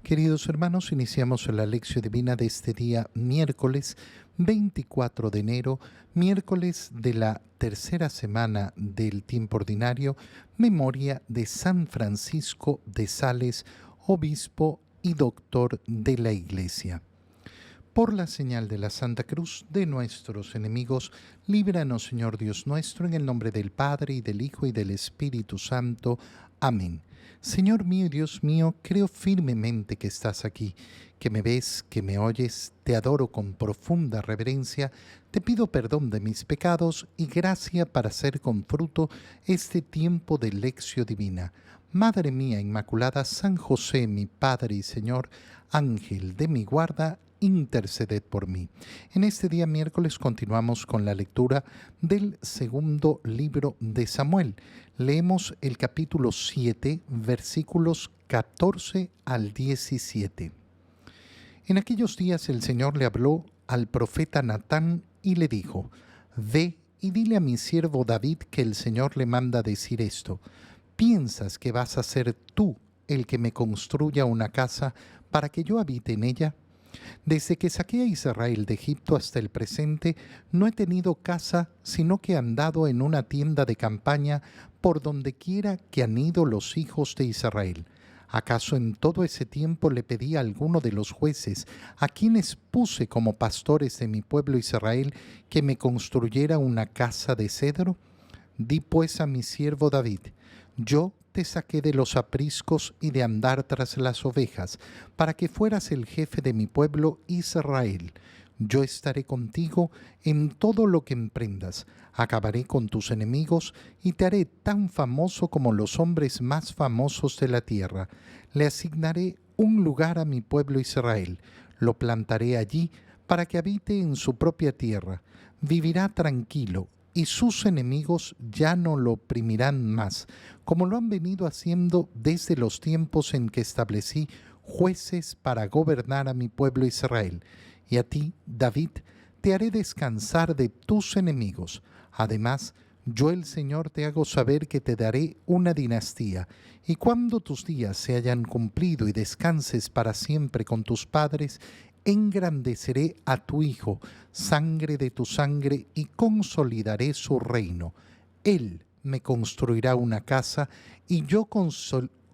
Queridos hermanos, iniciamos la lección divina de este día miércoles 24 de enero, miércoles de la tercera semana del tiempo ordinario, memoria de San Francisco de Sales, obispo y doctor de la Iglesia. Por la señal de la Santa Cruz de nuestros enemigos, líbranos, Señor Dios nuestro, en el nombre del Padre, y del Hijo, y del Espíritu Santo. Amén. Señor mío y Dios mío, creo firmemente que estás aquí, que me ves, que me oyes, te adoro con profunda reverencia, te pido perdón de mis pecados y gracia para hacer con fruto este tiempo de lección divina. Madre mía Inmaculada, San José, mi Padre y Señor, Ángel de mi guarda, interceded por mí. En este día miércoles continuamos con la lectura del segundo libro de Samuel. Leemos el capítulo 7, versículos 14 al 17. En aquellos días el Señor le habló al profeta Natán y le dijo: Ve y dile a mi siervo David que el Señor le manda decir esto: ¿Piensas que vas a ser tú el que me construya una casa para que yo habite en ella? Desde que saqué a Israel de Egipto hasta el presente, no he tenido casa, sino que he andado en una tienda de campaña por donde quiera que han ido los hijos de Israel. ¿Acaso en todo ese tiempo le pedí a alguno de los jueces, a quienes puse como pastores de mi pueblo Israel, que me construyera una casa de cedro? Di pues a mi siervo David: yo te saqué de los apriscos y de andar tras las ovejas, para que fueras el jefe de mi pueblo Israel. Yo estaré contigo en todo lo que emprendas, acabaré con tus enemigos y te haré tan famoso como los hombres más famosos de la tierra. Le asignaré un lugar a mi pueblo Israel, lo plantaré allí para que habite en su propia tierra. Vivirá tranquilo y sus enemigos ya no lo oprimirán más, como lo han venido haciendo desde los tiempos en que establecí jueces para gobernar a mi pueblo Israel. Y a ti, David, te haré descansar de tus enemigos. Además, yo el Señor te hago saber que te daré una dinastía, y cuando tus días se hayan cumplido y descanses para siempre con tus padres, engrandeceré a tu hijo, sangre de tu sangre, y consolidaré su reino. Él me construirá una casa, y yo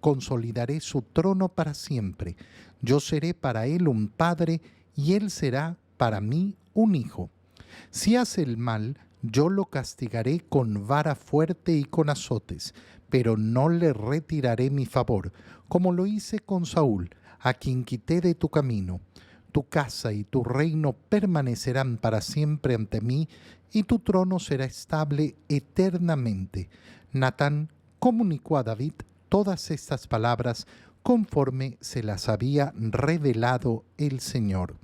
consolidaré su trono para siempre. Yo seré para él un padre, y él será para mí un hijo. Si hace el mal, yo lo castigaré con vara fuerte y con azotes, pero no le retiraré mi favor, como lo hice con Saúl, a quien quité de tu camino. Tu casa y tu reino permanecerán para siempre ante mí, y tu trono será estable eternamente. Natán comunicó a David todas estas palabras conforme se las había revelado el Señor.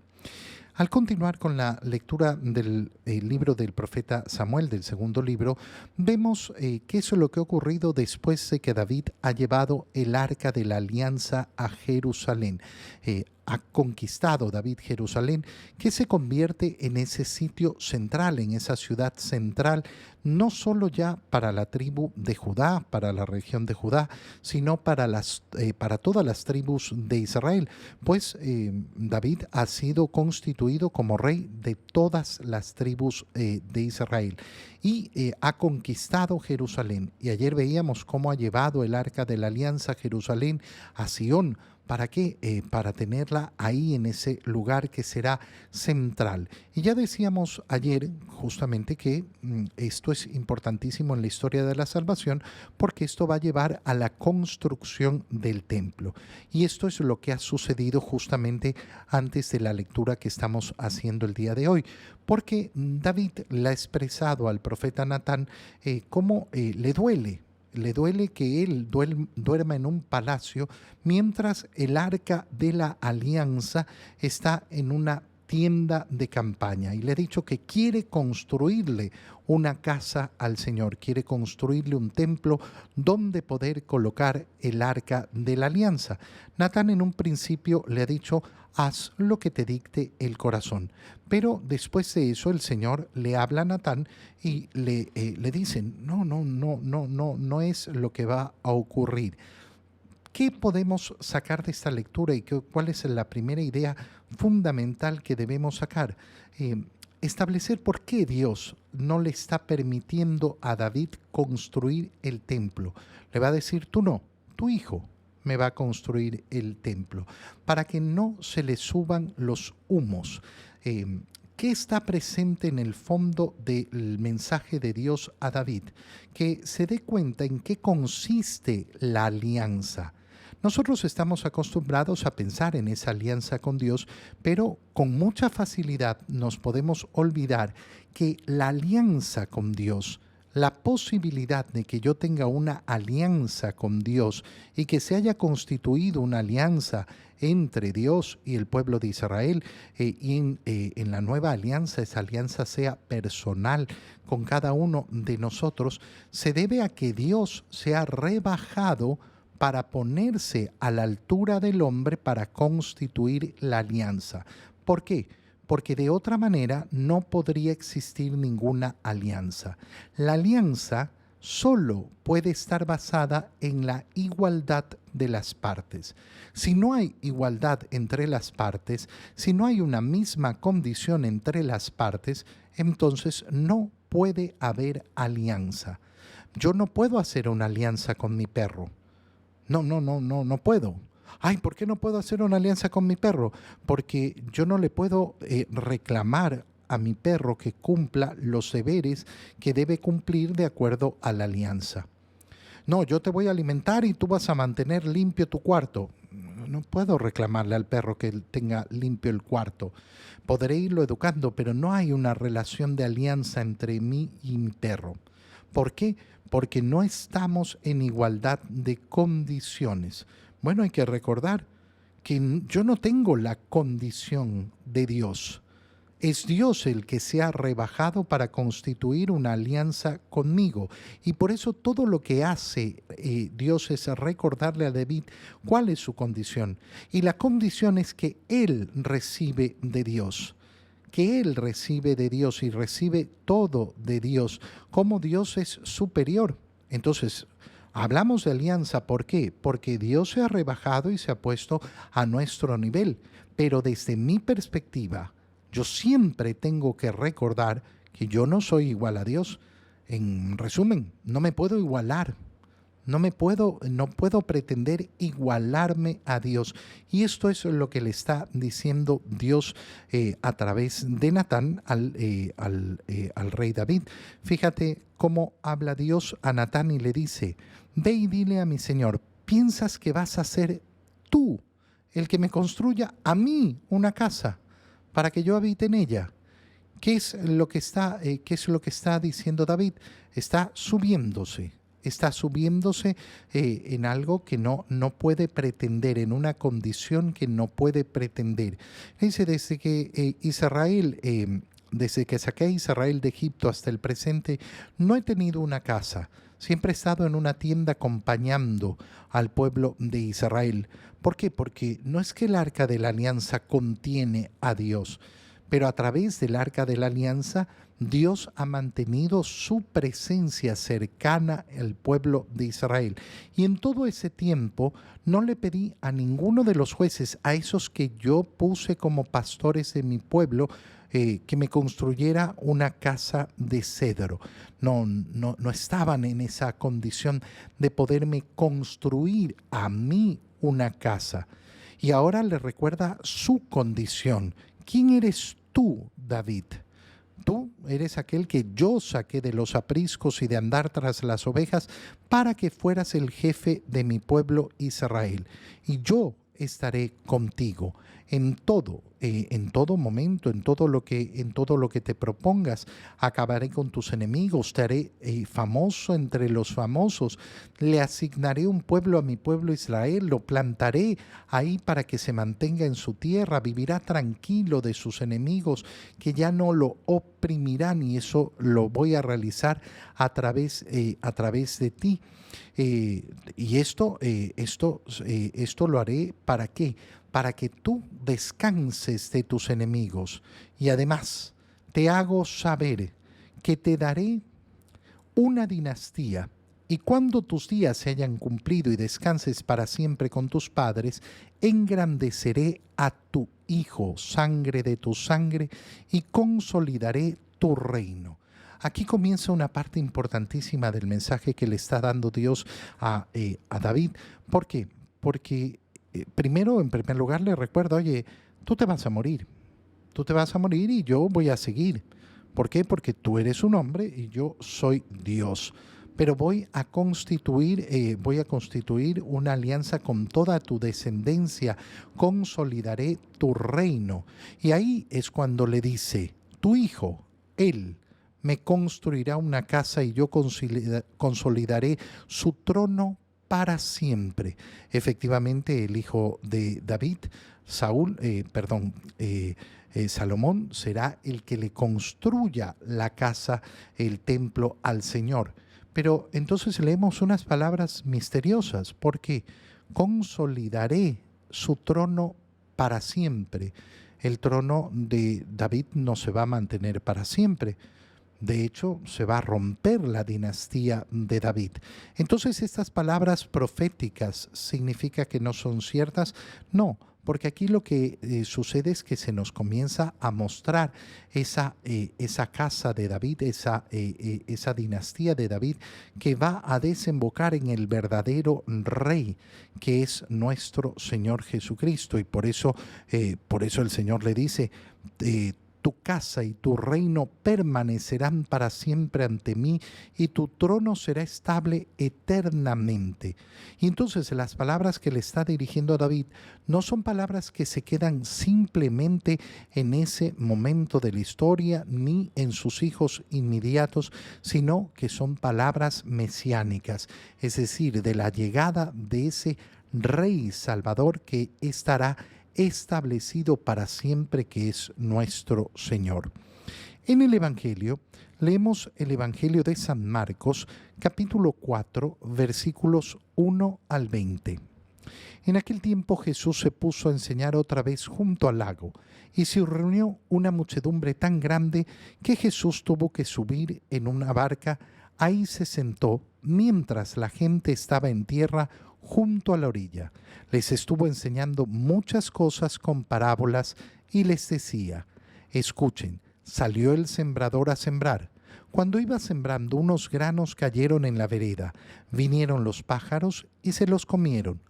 Al continuar con la lectura del libro del profeta Samuel, del segundo libro, vemos qué es lo que ha ocurrido después de que David ha llevado el arca de la alianza a Jerusalén. Ha conquistado David Jerusalén, que se convierte en ese sitio central, en esa ciudad central, no solo ya para la tribu de Judá, para la región de Judá, sino para todas las tribus de Israel, pues David ha sido constituido como rey de todas las tribus de Israel y ha conquistado Jerusalén. Y ayer veíamos cómo ha llevado el arca de la alianza a Jerusalén, a Sión. ¿Para qué? Para tenerla ahí en ese lugar que será central. Y ya decíamos ayer justamente que esto es importantísimo en la historia de la salvación, porque esto va a llevar a la construcción del templo. Y esto es lo que ha sucedido justamente antes de la lectura que estamos haciendo el día de hoy, porque David le ha expresado al profeta Natán cómo le duele. Le duele que él duerma en un palacio mientras el arca de la alianza está en una tienda de campaña. Y le ha dicho que quiere construirle una casa al Señor, quiere construirle un templo donde poder colocar el arca de la alianza. Natán en un principio le ha dicho: haz lo que te dicte el corazón. Pero después de eso el Señor le habla a Natán y le dice: no es lo que va a ocurrir. ¿Qué podemos sacar de esta lectura y cuál es la primera idea fundamental que debemos sacar? Establecer por qué Dios no le está permitiendo a David construir el templo. Le va a decir, tú no, tu hijo me va a construir el templo, para que no se le suban los humos. ¿Qué está presente en el fondo del mensaje de Dios a David? Que se dé cuenta en qué consiste la alianza. Nosotros estamos acostumbrados a pensar en esa alianza con Dios, pero con mucha facilidad nos podemos olvidar que la alianza con Dios, la posibilidad de que yo tenga una alianza con Dios y que se haya constituido una alianza entre Dios y el pueblo de Israel, y en la nueva alianza, esa alianza sea personal con cada uno de nosotros, se debe a que Dios se ha rebajado para ponerse a la altura del hombre para constituir la alianza. ¿Por qué? Porque de otra manera no podría existir ninguna alianza. La alianza solo puede estar basada en la igualdad de las partes. Si no hay igualdad entre las partes, si no hay una misma condición entre las partes, entonces no puede haber alianza. Yo no puedo hacer una alianza con mi perro. No puedo. Ay, ¿por qué no puedo hacer una alianza con mi perro? Porque yo no le puedo reclamar a mi perro que cumpla los deberes que debe cumplir de acuerdo a la alianza. No, yo te voy a alimentar y tú vas a mantener limpio tu cuarto. No puedo reclamarle al perro que tenga limpio el cuarto. Podré irlo educando, pero no hay una relación de alianza entre mí y mi perro. ¿Por qué? Porque no estamos en igualdad de condiciones. Bueno, hay que recordar que yo no tengo la condición de Dios. Es Dios el que se ha rebajado para constituir una alianza conmigo. Y por eso todo lo que hace Dios es recordarle a David cuál es su condición. Y la condición es que él recibe de Dios. Que él recibe de Dios y recibe todo de Dios, como Dios es superior. Entonces, hablamos de alianza, ¿por qué? Porque Dios se ha rebajado y se ha puesto a nuestro nivel, pero desde mi perspectiva, yo siempre tengo que recordar que yo no soy igual a Dios. En resumen, no me puedo igualar. No puedo pretender igualarme a Dios. Y esto es lo que le está diciendo Dios a través de Natán al rey David. Fíjate cómo habla Dios a Natán y le dice, ve y dile a mi señor, ¿piensas que vas a ser tú el que me construya a mí una casa para que yo habite en ella? ¿Qué es lo que está diciendo David? Está subiéndose en algo que no puede pretender, en una condición que no puede pretender. Dice, desde que saqué a Israel de Egipto hasta el presente, no he tenido una casa. Siempre he estado en una tienda acompañando al pueblo de Israel. ¿Por qué? Porque no es que el arca de la alianza contiene a Dios, pero a través del arca de la alianza, Dios ha mantenido su presencia cercana al pueblo de Israel. Y en todo ese tiempo no le pedí a ninguno de los jueces, a esos que yo puse como pastores de mi pueblo, que me construyera una casa de cedro. No estaban en esa condición de poderme construir a mí una casa. Y ahora le recuerda su condición. ¿Quién eres tú, David? Tú eres aquel que yo saqué de los apriscos y de andar tras las ovejas para que fueras el jefe de mi pueblo Israel. Y yo estaré contigo en todo momento, en todo lo que te propongas. Acabaré con tus enemigos, te haré famoso entre los famosos. Le asignaré un pueblo a mi pueblo Israel, lo plantaré ahí para que se mantenga en su tierra, vivirá tranquilo de sus enemigos, que ya no lo oprimirán, y eso lo voy a realizar a través de ti. Y esto lo haré ¿para qué? Para que tú descanses de tus enemigos. Y además te hago saber que te daré una dinastía y cuando tus días se hayan cumplido y descanses para siempre con tus padres, engrandeceré a tu hijo, sangre de tu sangre, y consolidaré tu reino. Aquí comienza una parte importantísima del mensaje que le está dando Dios a David. ¿Por qué? Porque primero, en primer lugar, le recuerda, oye, tú te vas a morir. Tú te vas a morir y yo voy a seguir. ¿Por qué? Porque tú eres un hombre y yo soy Dios. Pero voy a constituir una alianza con toda tu descendencia, consolidaré tu reino. Y ahí es cuando le dice, tu hijo, él, me construirá una casa y yo consolidaré su trono para siempre. Efectivamente, el hijo de David, Salomón, será el que le construya la casa, el templo al Señor. Pero entonces leemos unas palabras misteriosas, porque consolidaré su trono para siempre. El trono de David no se va a mantener para siempre. De hecho, se va a romper la dinastía de David. Entonces, ¿estas palabras proféticas significa que no son ciertas? No, porque aquí lo que sucede es que se nos comienza a mostrar esa casa de David, esa dinastía de David que va a desembocar en el verdadero rey, que es nuestro Señor Jesucristo. Y por eso el Señor le dice, tu casa y tu reino permanecerán para siempre ante mí y tu trono será estable eternamente. Y entonces las palabras que le está dirigiendo a David no son palabras que se quedan simplemente en ese momento de la historia ni en sus hijos inmediatos, sino que son palabras mesiánicas, es decir, de la llegada de ese Rey Salvador que estará establecido para siempre, que es nuestro Señor. En el Evangelio, leemos el Evangelio de San Marcos, capítulo 4, versículos 1 al 20. En aquel tiempo Jesús se puso a enseñar otra vez junto al lago, y se reunió una muchedumbre tan grande que Jesús tuvo que subir en una barca. Ahí se sentó, mientras la gente estaba en tierra junto a la orilla. Les estuvo enseñando muchas cosas con parábolas y les decía, escuchen, salió el sembrador a sembrar. Cuando iba sembrando, unos granos cayeron en la vereda, vinieron los pájaros y se los comieron.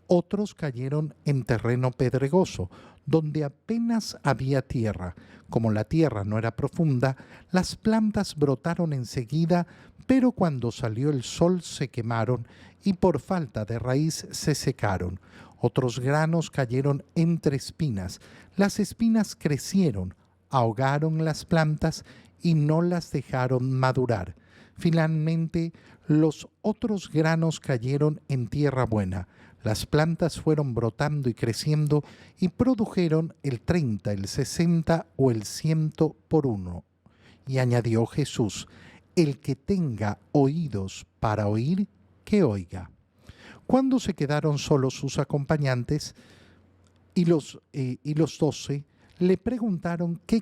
Otros cayeron en terreno pedregoso, donde apenas había tierra. Como la tierra no era profunda, las plantas brotaron enseguida, pero cuando salió el sol se quemaron y por falta de raíz se secaron. Otros granos cayeron entre espinas. Las espinas crecieron, ahogaron las plantas y no las dejaron madurar. Finalmente, los otros granos cayeron en tierra buena. Las plantas fueron brotando y creciendo y produjeron el 30, el 60 o el 100 por uno. Y añadió Jesús, el que tenga oídos para oír, que oiga. Cuando se quedaron solos sus acompañantes y los 12, le preguntaron qué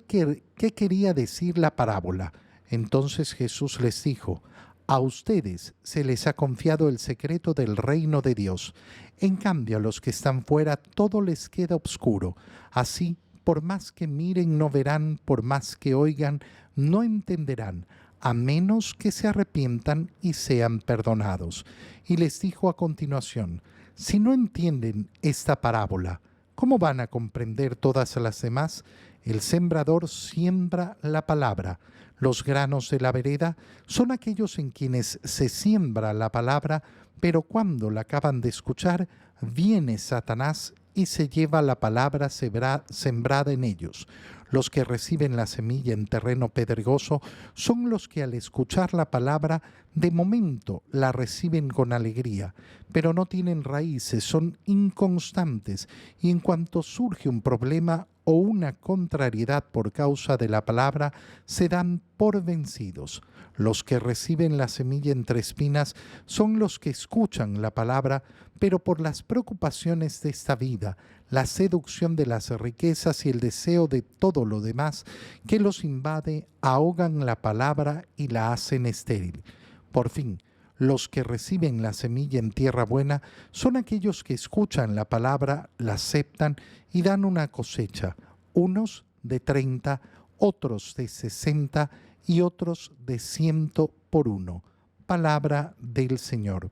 quería decir la parábola. Entonces Jesús les dijo, a ustedes se les ha confiado el secreto del reino de Dios. En cambio, a los que están fuera todo les queda oscuro. Así, por más que miren, no verán, por más que oigan, no entenderán, a menos que se arrepientan y sean perdonados. Y les dijo a continuación, si no entienden esta parábola, ¿cómo van a comprender todas las demás? El sembrador siembra la palabra. Los granos de la vereda son aquellos en quienes se siembra la palabra, pero cuando la acaban de escuchar, viene Satanás y se lleva la palabra sembrada en ellos. Los que reciben la semilla en terreno pedregoso son los que al escuchar la palabra de momento la reciben con alegría, pero no tienen raíces, son inconstantes y en cuanto surge un problema o una contrariedad por causa de la palabra, se dan por vencidos. Los que reciben la semilla entre espinas son los que escuchan la palabra, pero por las preocupaciones de esta vida, la seducción de las riquezas y el deseo de todo lo demás que los invade, ahogan la palabra y la hacen estéril. Por fin, Los que reciben la semilla en tierra buena son aquellos que escuchan la palabra, la aceptan y dan una cosecha, unos de 30, otros de 60 y otros de 100 por uno. Palabra del Señor.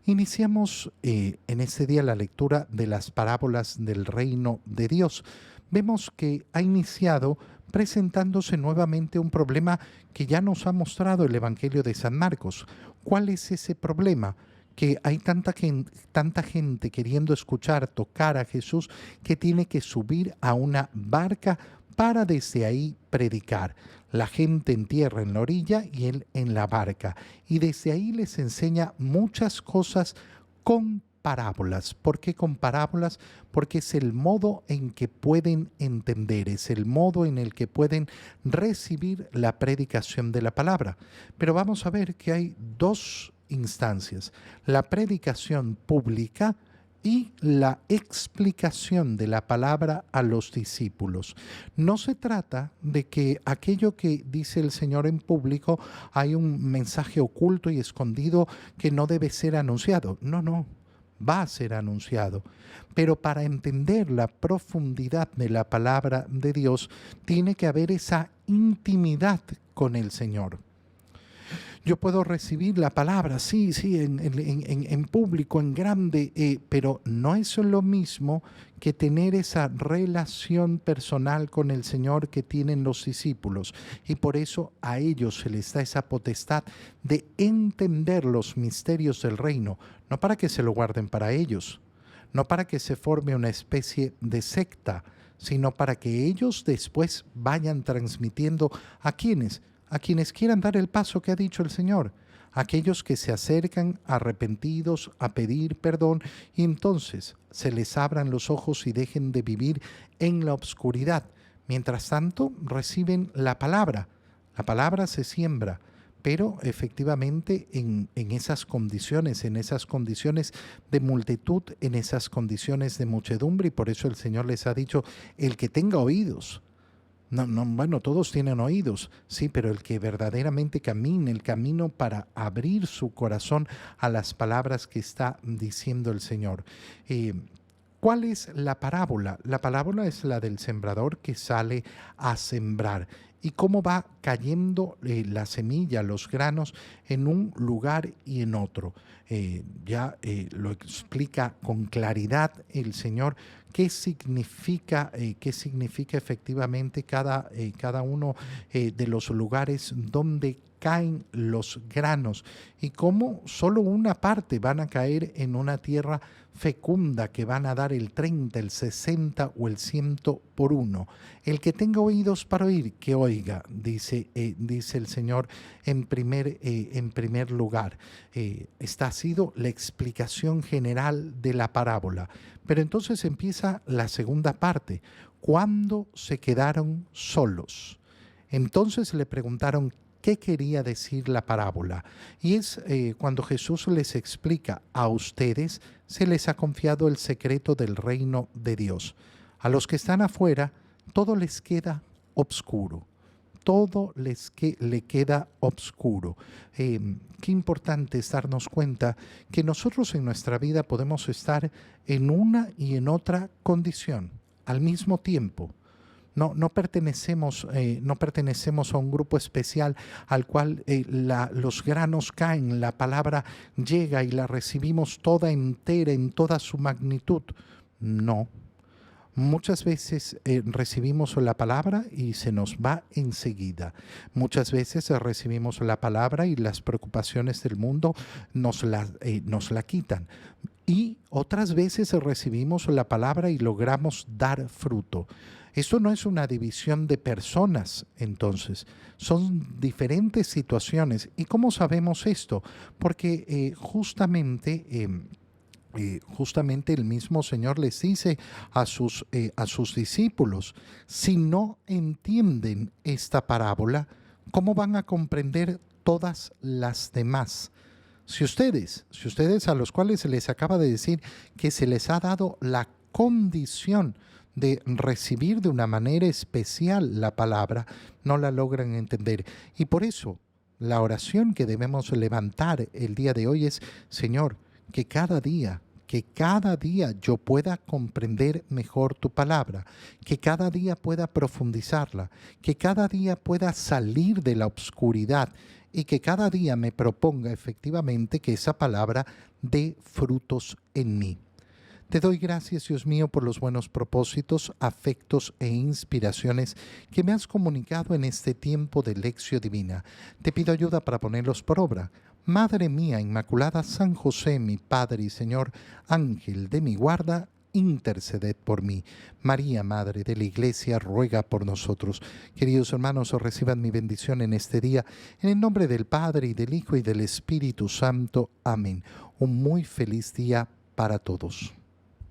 Iniciamos en este día la lectura de las parábolas del reino de Dios. Vemos que ha iniciado presentándose nuevamente un problema que ya nos ha mostrado el Evangelio de San Marcos. ¿Cuál es ese problema? Que hay tanta gente queriendo escuchar, tocar a Jesús, que tiene que subir a una barca para desde ahí predicar. La gente en tierra en la orilla y él en la barca. Y desde ahí les enseña muchas cosas con parábolas. ¿Por qué con parábolas? Porque es el modo en que pueden entender, es el modo en el que pueden recibir la predicación de la palabra. Pero vamos a ver que hay dos instancias: la predicación pública y la explicación de la palabra a los discípulos. No se trata de que aquello que dice el Señor en público hay un mensaje oculto y escondido que no debe ser anunciado. No, no, va a ser anunciado. Pero para entender la profundidad de la palabra de Dios, tiene que haber esa intimidad con el Señor. Yo puedo recibir la palabra, sí, en público, en grande, pero no es lo mismo que tener esa relación personal con el Señor que tienen los discípulos. Y por eso a ellos se les da esa potestad de entender los misterios del reino, no para que se lo guarden para ellos, no para que se forme una especie de secta, sino para que ellos después vayan transmitiendo a quienes quieran dar el paso que ha dicho el Señor, aquellos que se acercan arrepentidos a pedir perdón y entonces se les abran los ojos y dejen de vivir en la oscuridad. Mientras tanto, reciben la palabra. La palabra se siembra, pero efectivamente en esas condiciones de multitud, en esas condiciones de muchedumbre, y por eso el Señor les ha dicho: el que tenga oídos. No, bueno, todos tienen oídos, sí, pero el que verdaderamente camine el camino para abrir su corazón a las palabras que está diciendo el Señor. ¿Cuál es la parábola? La parábola es la del sembrador que sale a sembrar. Y cómo va cayendo la semilla, los granos, en un lugar y en otro. Lo explica con claridad el Señor qué significa efectivamente cada uno de los lugares donde caen los granos y cómo solo una parte van a caer en una tierra fecunda que van a dar el 30, el 60 o el 100 por uno. El que tenga oídos para oír, que oiga, dice el Señor en primer lugar. Esta ha sido la explicación general de la parábola. Pero entonces empieza la segunda parte, cuando se quedaron solos. Entonces le preguntaron qué quería decir la parábola. Y es cuando Jesús les explica: a ustedes se les ha confiado el secreto del reino de Dios. A los que están afuera, todo les queda obscuro. Todo le queda obscuro. Qué importante es darnos cuenta que nosotros en nuestra vida podemos estar en una y en otra condición al mismo tiempo. No pertenecemos a un grupo especial al cual los granos caen, la palabra llega y la recibimos toda entera, en toda su magnitud. No. Muchas veces recibimos la palabra y se nos va enseguida. Muchas veces recibimos la palabra y las preocupaciones del mundo nos la quitan. Y otras veces recibimos la palabra y logramos dar fruto. Esto no es una división de personas, entonces, son diferentes situaciones. ¿Y cómo sabemos esto? Porque justamente el mismo Señor les dice a sus discípulos: si no entienden esta parábola, ¿cómo van a comprender todas las demás? Si ustedes a los cuales se les acaba de decir que se les ha dado la condición de recibir de una manera especial la palabra, no la logran entender. Y por eso la oración que debemos levantar el día de hoy es: Señor, que cada día yo pueda comprender mejor tu palabra, que cada día pueda profundizarla, que cada día pueda salir de la oscuridad y que cada día me proponga efectivamente que esa palabra dé frutos en mí. Te doy gracias, Dios mío, por los buenos propósitos, afectos e inspiraciones que me has comunicado en este tiempo de lección divina. Te pido ayuda para ponerlos por obra. Madre mía Inmaculada, San José, mi Padre y Señor, Ángel de mi guarda, interceded por mí. María, Madre de la Iglesia, ruega por nosotros. Queridos hermanos, os reciban mi bendición en este día, en el nombre del Padre, y del Hijo, y del Espíritu Santo. Amén. Un muy feliz día para todos.